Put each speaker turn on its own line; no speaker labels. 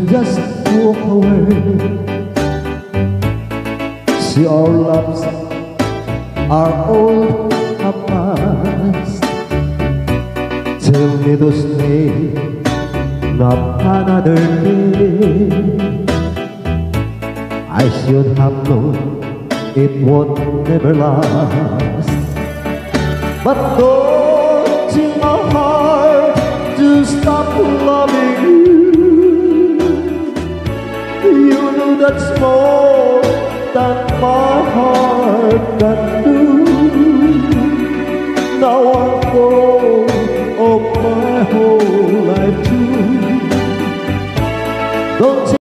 just walk away. See, our loves are all past. Tell me to stay, not another day. I should have known it would never last. But don't in my heart to stop loving you. You know that's more than my heart can do. Now I'm full of my whole life too. Don't